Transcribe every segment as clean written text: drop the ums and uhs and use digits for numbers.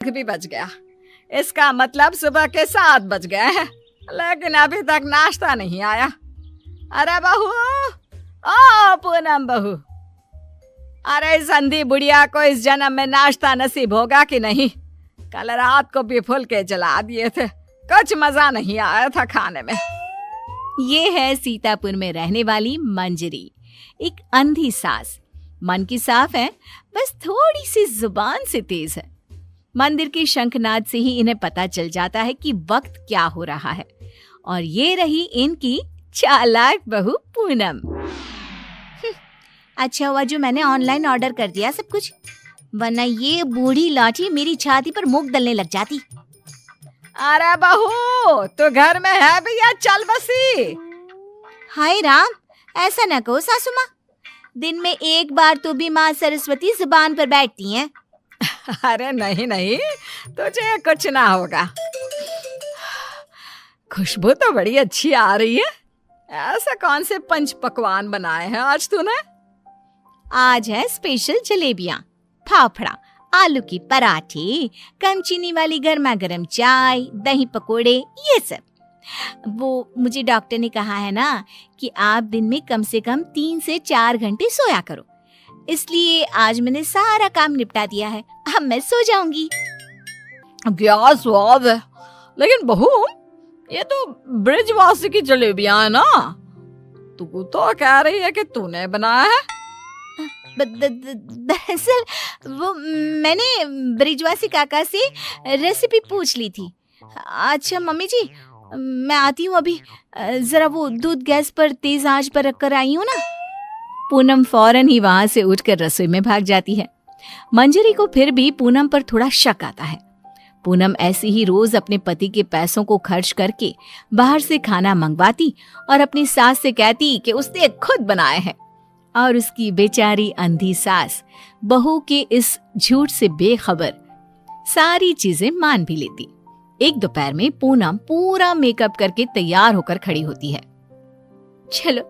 भी बज गया। इसका मतलब सुबह के 7 बज गए हैं, लेकिन अभी तक नाश्ता नहीं आया। अरे बहू, ओ पूनम बहू, अरे इस अंधी बुढ़िया को इस जन्म में नाश्ता नसीब होगा कि नहीं? कल रात को भी फुलके जला दिए थे, कुछ मजा नहीं आया था खाने में। ये है सीतापुर में रहने वाली मंजरी, एक अंधी सास। मन की साफ है, बस थोड़ी सी जुबान से तेज है। मंदिर के शंखनाद से ही इन्हें पता चल जाता है कि वक्त क्या हो रहा है। और ये रही इनकी चालाक बहू पूनम। अच्छा हुआ जो मैंने ऑनलाइन ऑर्डर कर दिया सब कुछ, वरना ये बूढ़ी लाठी मेरी छाती पर मुंह दलने लग जाती। अरे बहू, तो घर में है भैया, चल बसी। हाय राम, ऐसा न कहो सासू माँ, दिन में एक बार तो भी माँ सरस्वती जुबान पर बैठती हैं। अरे नहीं नहीं, तुझे कुछ ना होगा। खुशबू तो बड़ी अच्छी आ रही है। ऐसा कौन से पंच पकवान बनाए हैं आज तूने? आज है स्पेशल जलेबियाँ, फाफड़ा, आलू की पराठे, कम चीनी वाली गर्मा गर्म चाय, दही पकोड़े, ये सब। वो मुझे डॉक्टर ने कहा है ना कि आप दिन में कम से कम 3 से 4 घंटे सोया करो, इसलिए आज मैंने सारा काम निपटा दिया है। अब मैं सो जाऊंगी। क्या स्वाद है, लेकिन बहू ये तो ब्रिजवासी की जलेबियां है ना? तू तो कह रही है कि तूने बनाया है। दरअसल वो मैंने ब्रिजवासी काका से रेसिपी पूछ ली थी। अच्छा मम्मी जी, मैं आती हूँ अभी, जरा वो दूध गैस पर तेज आंच पर रखकर आई हूँ ना। पूनम फौरन ही वहां से उठकर रसोई में भाग जाती है। मंजरी को फिर भी पूनम पर थोड़ा शक आता है। पूनम ऐसे ही रोज अपने पति के पैसों को खर्च करके बाहर से खाना मंगवाती और अपनी सास से कहती कि उसने खुद बनाए हैं, और उसकी बेचारी अंधी सास बहू के इस झूठ से बेखबर सारी चीजें मान भी लेती। एक दोपहर में पूनम पूरा मेकअप करके तैयार होकर खड़ी होती है। चलो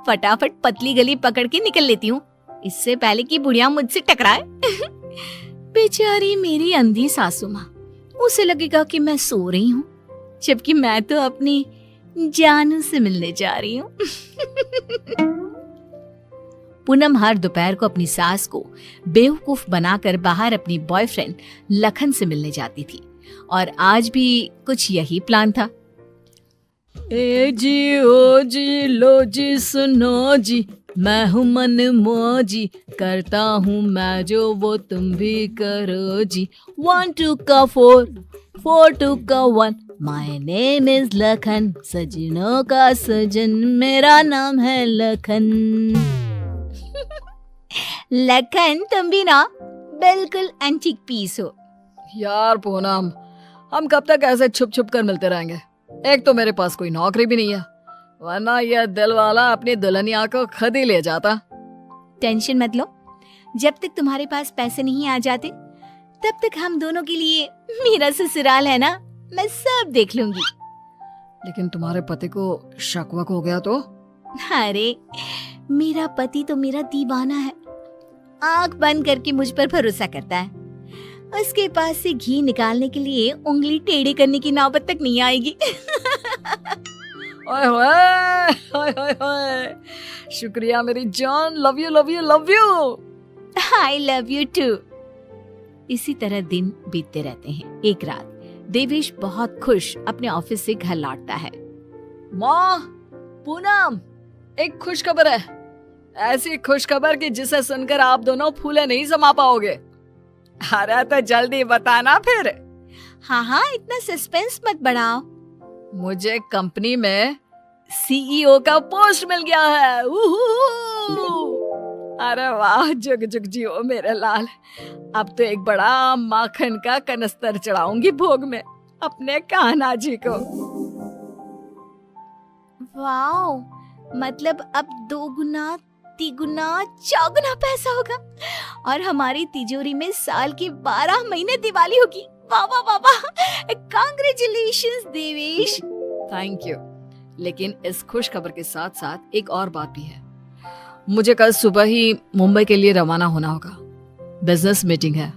फटाफट पतली गली पकड़ के निकल लेती हूँ, इससे पहले कि बुढ़िया मुझसे टकराए। बेचारी मेरी अंधी सासू माँ, उसे लगेगा कि मैं सो रही हूँ, जबकि मैं तो अपनी जानू से मिलने जा रही हूँ। पूनम हर दोपहर को अपनी सास को बेवकूफ बनाकर बाहर अपनी बॉयफ्रेंड लखन से मिलने जाती थी, और आज भी कुछ यही प्लान था। ए जी ओ जी लो जी सुनो जी, मैं हूँ मन मौजी, करता हूँ मैं जो वो तुम भी करो जी। 1 2 का 4, 4 2 का 1, माय नेम इज लखन, सजनों का सजन मेरा नाम है लखन। लखन तुम भी ना बिल्कुल एंटीक पीस हो। यार पूनम, हम कब तक ऐसे छुप छुप कर मिलते रहेंगे? एक तो मेरे पास कोई नौकरी भी नहीं है, वरना यह दिल वाला अपनी दुल्हनिया को खुद ही ले जाता। टेंशन मत लो, जब तक तुम्हारे पास पैसे नहीं आ जाते तब तक हम दोनों के लिए मेरा ससुराल है ना, मैं सब देख लूंगी। लेकिन तुम्हारे पति को शक वक हो गया तो? अरे मेरा पति तो मेरा दीवाना है, आंख बंद करके मुझ पर भरोसा करता है। उसके पास से घी निकालने के लिए उंगली टेढ़ी करने की नौबत तक नहीं आएगी। ओए होए, ओए होए होए, शुक्रिया मेरी जान, love you love you love you. I love you too. इसी तरह दिन बीतते रहते हैं। एक रात देवेश बहुत खुश अपने ऑफिस से घर लौटता है। माँ, पूनम, एक खुश खबर है, ऐसी खुश खबर कि जिसे सुनकर आप दोनों फूले नहीं समा पाओगे। अरे तो जल्दी बताना फिर। हाँ हाँ, इतना सस्पेंस मत बढ़ाओ। मुझे कंपनी में सीईओ का पोस्ट मिल गया है। अरे वाह, जुग जुग जियो मेरे लाल। अब तो एक बड़ा माखन का कनस्तर चढ़ाऊंगी भोग में अपने कान्हा जी को। वाओ, मतलब अब 2 गुना 3 गुना 4 गुना पैसा होगा, और हमारी तिजोरी में साल के 12 महीने दिवाली होगी। वाह वाह वाह वाह, कांग्रेचुलेशंस देवेश। Thank you. लेकिन इस खुश खबर के साथ साथ एक और बात भी है। मुझे कल सुबह ही मुंबई के लिए रवाना होना होगा। बिजनेस मीटिंग है,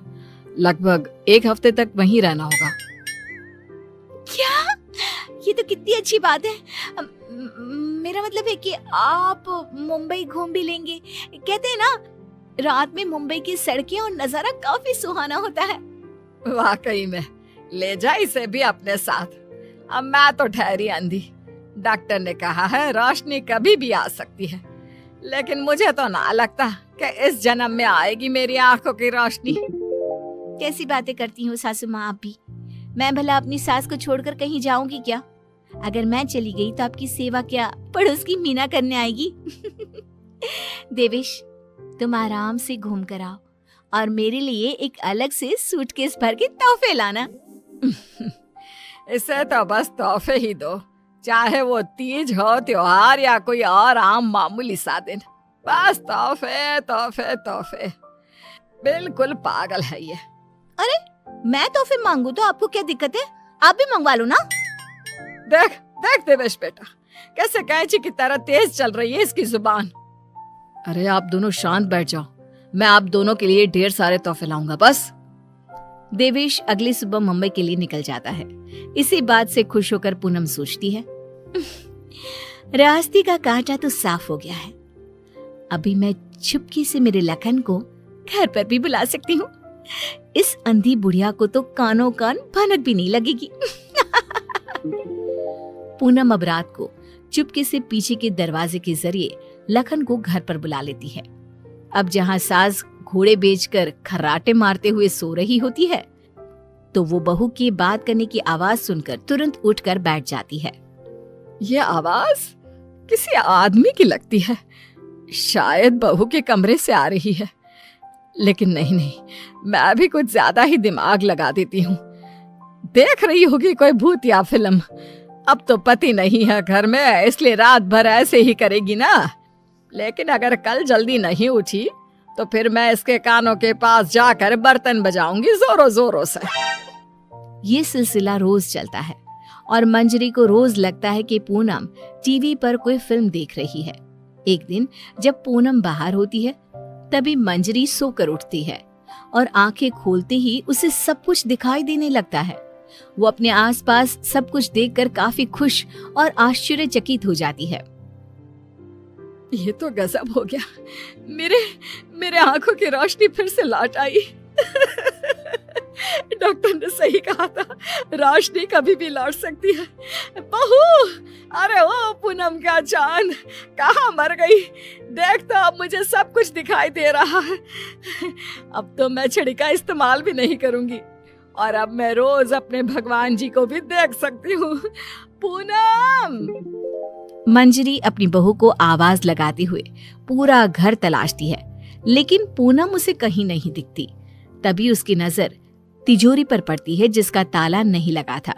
लगभग 1 हफ्ते तक वहीं रहना होगा। क्या? ये तो कितनी अच्छी बात है। मेरा मतलब है कि आप मुंबई घूम भी लेंगे। कहते हैं ना, रात में मुंबई की सड़कें और नजारा काफी सुहाना होता है। वाकई में, ले जा इसे भी अपने साथ। अब मैं तो ठहरी अंधी। डॉक्टर ने कहा है रोशनी कभी भी आ सकती है, लेकिन मुझे तो ना लगता कि इस जन्म में आएगी मेरी आंखों की रोशनी। कैसी बातें करती हो सासू माँ आप भी। मैं भला अपनी सास को छोड़कर कहीं जाऊंगी क्या? अगर मैं चली गई तो आपकी सेवा क्या पड़ोस की मीना करने आएगी? देवेश, तुम आराम से घूम कर आओ और मेरे लिए एक अलग से सूटकेस भर के तोहफे लाना। इसे तो बस तोहफे ही दो, चाहे वो तीज हो, त्योहार या कोई और आम मामूली सा दिन। बस तोहफे तोहफे तोहफे। बिल्कुल पागल है ये। अरे, मैं तोहफे मांगू तो आपको क्या दिक्कत है? आप भी मंगवा लो ना। देख देख देवेश बेटा, कैसे कैंची की तरह तेज चल रही है इसकी जुबान। अरे आप दोनों शांत बैठ जाओ, मैं आप दोनों के लिए ढेर सारे तोहफे लाऊंगा बस। देवेश अगली सुबह मुंबई के लिए निकल जाता है। इसी बात से खुश होकर पूनम सोचती है, रास्ते का कांटा तो साफ हो गया है। अभी मैं चुपके से मेरे लखन को घर पर भी बुला सकती हूँ। इस अंधी बुढ़िया को तो कानों कान भनक भी नहीं लगेगी। पूनम अब रात को चुपके से पीछे के दरवाजे के जरिए लखन को घर पर बुला लेती है। अब जहाँ सास घोड़े बेचकर खर्राटे मारते हुए सो रही होती है, तो वो बहू की बात करने की आवाज सुनकर तुरंत उठकर बैठ जाती है। ये आवाज किसी आदमी की लगती है, शायद बहू के कमरे से आ रही है। लेकिन नहीं नहीं, मैं भी कुछ ज्यादा ही दिमाग लगा देती हूँ। देख रही होगी कोई भूत या फिल्म। अब तो पति नहीं है घर में, इसलिए रात भर ऐसे ही करेगी ना। लेकिन अगर कल जल्दी नहीं उठी तो फिर मैं इसके कानों के पास जाकर बर्तन बजाऊंगी जोरों जोरों से। ये सिलसिला रोज चलता है और मंजरी को रोज लगता है कि पूनम टीवी पर कोई फिल्म देख रही है। एक दिन जब पूनम बाहर होती है, तभी मंजरी सोकर उठती है और आंखें खोलते ही उसे सब कुछ दिखाई देने लगता है। वो अपने आसपास सब कुछ देखकर काफी खुश और आश्चर्यचकित हो जाती है। ये तो गजब हो गया, मेरे आंखों की रोशनी फिर से लौट आई। डॉक्टर ने सही कहा था, रोशनी कभी भी लौट सकती है। बहू, अरे ओ पूनम का चांद, कहाँ मर गई? देख तो अब मुझे सब कुछ दिखाई दे रहा है। अब तो मैं छड़ी का इस्तेमाल भी नहीं करूंगी और अब मैं रोज अपने भगवान जी को भी देख सकती हूँ। पूनम! मंजरी अपनी बहू को आवाज लगाते हुए पूरा घर तलाशती है, लेकिन पूनम उसे कहीं नहीं दिखती। तभी उसकी नजर तिजोरी पर पड़ती है जिसका ताला नहीं लगा था।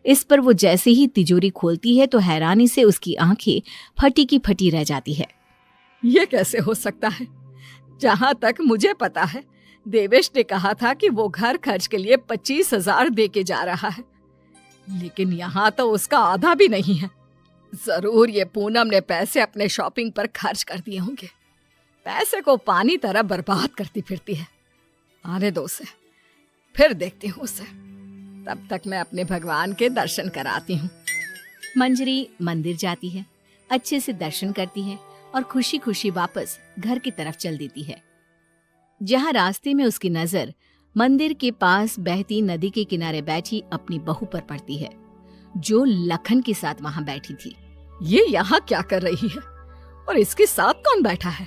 इस पर वो जैसे ही तिजोरी खोलती है तो हैरानी से उसकी आंखें फटी की फटी रह जाती है। ये कैसे हो सकता है? जहां तक मुझे पता है, देवेश ने कहा था कि वो घर खर्च के लिए 25,000 दे के जा रहा है, लेकिन यहाँ तो उसका आधा भी नहीं है। जरूर ये पूनम ने पैसे अपने शॉपिंग पर खर्च कर दिए होंगे। पैसे को पानी तरह बर्बाद करती फिरती है। आने दो उसे, फिर देखती हूँ उसे। तब तक मैं अपने भगवान के दर्शन कराती हूँ। मंजरी मंदिर जाती है, अच्छे से दर्शन करती है और खुशी खुशी वापस घर की तरफ चल देती है। जहाँ रास्ते में उसकी नजर मंदिर के पास बहती नदी के किनारे बैठी अपनी बहू पर पड़ती है, जो लखन के साथ वहां बैठी थी। ये यहाँ क्या कर रही है और इसके साथ कौन बैठा है?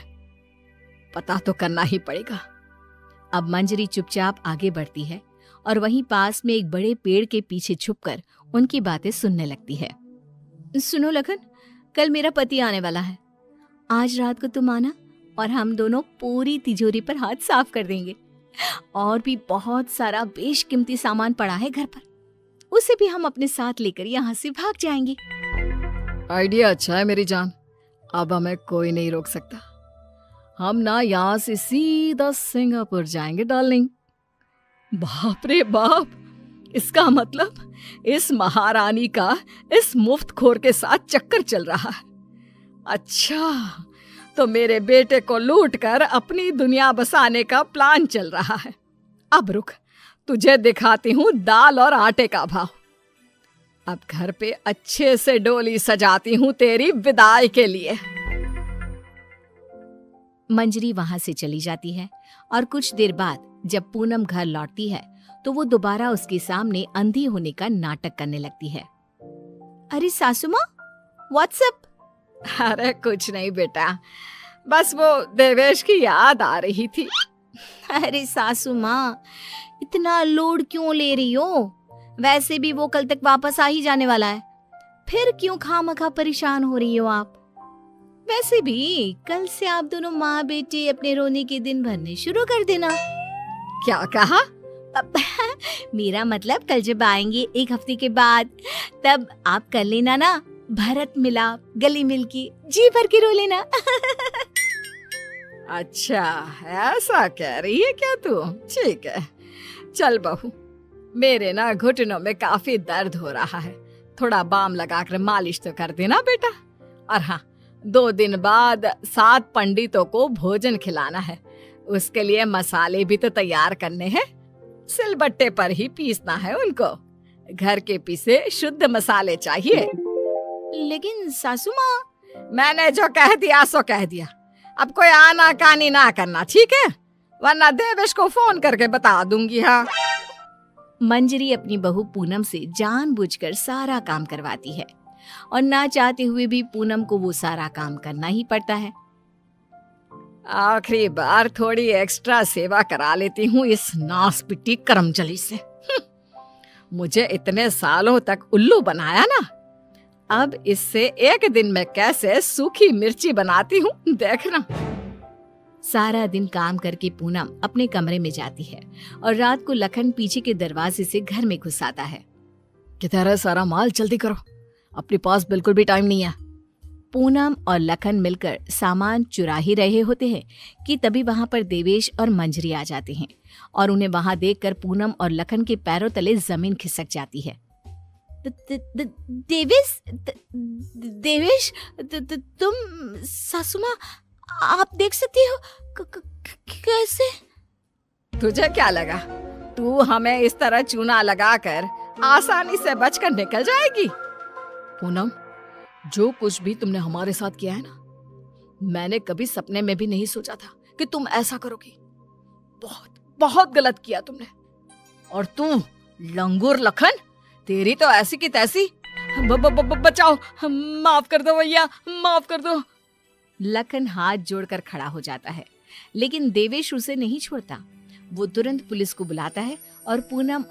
पता तो करना ही पड़ेगा। अब मंजरी चुपचाप आगे बढ़ती है और वहीं पास में एक बड़े पेड़ के पीछे छुपकर उनकी बातें सुनने लगती है। सुनो लखन, कल मेरा पति आने वाला है। आज रात को तुम आना और हम दोनों पूरी तिजोरी पर हाथ साफ कर देंगे। और भी बहुत सारा बेशकीमती सामान पड़ा है घर पर, उसे भी हम अपने साथ लेकर यहाँ से भाग जाएंगे। आइडिया अच्छा है मेरी जान, अब हमें कोई नहीं रोक सकता। हम ना यहाँ से सीधा सिंगापुर जाएंगे डार्लिंग। बाप रे बाप, इसका मतलब इस महारानी का इस मुफ्तखोर के साथ चक्कर चल रहा है। अच्छा, तो मेरे बेटे को लूट कर अपनी दुनिया बसाने का प्लान चल रहा है। अब रुक, तुझे दिखाती हूँ दाल और आटे का भाव। अब घर पे अच्छे से डोली सजाती हूँ तेरी विदाई के लिए। मंजरी वहां से चली जाती है और कुछ देर बाद जब पूनम घर लौटती है तो वो दोबारा उसके सामने अंधी होने का नाटक करने लगती है। अरे सासू माँ, व्हाट्सएप? अरे कुछ नहीं बेटा, बस वो देवेश की याद आ रही थी। अरे सासू माँ, इतना लोड क्यों ले रही हो? वैसे भी वो कल तक वापस आ ही जाने वाला है, फिर क्यों खामखा परेशान हो रही हो आप? वैसे भी कल से आप दोनों माँ बेटे अपने रोने के दिन भरने शुरू कर देना। क्या कहा? मेरा मतलब कल जब आएंगे 1 हफ्ते के बाद, तब आप कर लेना ना भरत मिलाप, गले मिलके जी भर के रो लेना। अच्छा, ऐसा कह रही है क्या तू? ठीक है, चल बहू, मेरे ना घुटनों में काफी दर्द हो रहा है, थोड़ा बाम लगाकर मालिश तो कर देना बेटा। और हाँ, 2 दिन बाद 7 पंडितों को भोजन खिलाना है, उसके लिए मसाले भी तो तैयार करने हैं। सिलबट्टे पर ही पीसना है उनको, घर के पीसे शुद्ध मसाले चाहिए। लेकिन सासू माँ, मैंने जो कह दिया सो कह दिया, अब कोई आना कानी ना करना, ठीक है? वरना देवेश को फोन करके बता दूंगी। हाँ। मंजरी अपनी बहू पूनम से जानबूझकर सारा काम करवाती है और ना चाहते हुए भी पूनम को वो सारा काम करना ही पड़ता है। आखिरी बार थोड़ी एक्स्ट्रा सेवा करा लेती हूँ इस नासपिटी करमचली से। मुझे इतने सालों तक उल्लू बनाया ना, अब इससे एक दिन में कैसे सूखी मिर्ची बनाती हूँ देखना। सारा दिन काम करके पूनम अपने कमरे में जाती है और रात को लखन पीछे के दरवाजे से घर में घुस आता है। किधर है सारा माल? जल्दी करो, अपने पास बिल्कुल भी टाइम नहीं है। पूनम और लखन मिलकर सामान चुरा ही रहे होते हैं कि तभी वहां पर देवेश और मंजरी आ जाते हैं और उन्हें वहां देखकर पूनम और लखन के पैरों तले जमीन खिसक जाती है। देवेश, देवेश, तुम? सासू माँ, आप देख सकती हो? कैसे? तुझे क्या लगा तू हमें इस तरह चूना लगाकर आसानी से बचकर निकल जाएगी? पूनम, जो कुछ भी तुमने हमारे साथ किया है ना, मैंने कभी सपने में भी नहीं सोचा था कि तुम ऐसा करोगी। बहुत बहुत गलत किया तुमने। और तू लंगूर लखन, तेरी तो ऐसी की तैसी। बचाओ, माफ कर दो भैया, माफ कर दो। लखन हाथ जोड़कर खड़ा हो जाता है, लेकिन देवेश उसे नहीं छोड़ता। वो तुरंत पुलिस को बुलाता है और पूनम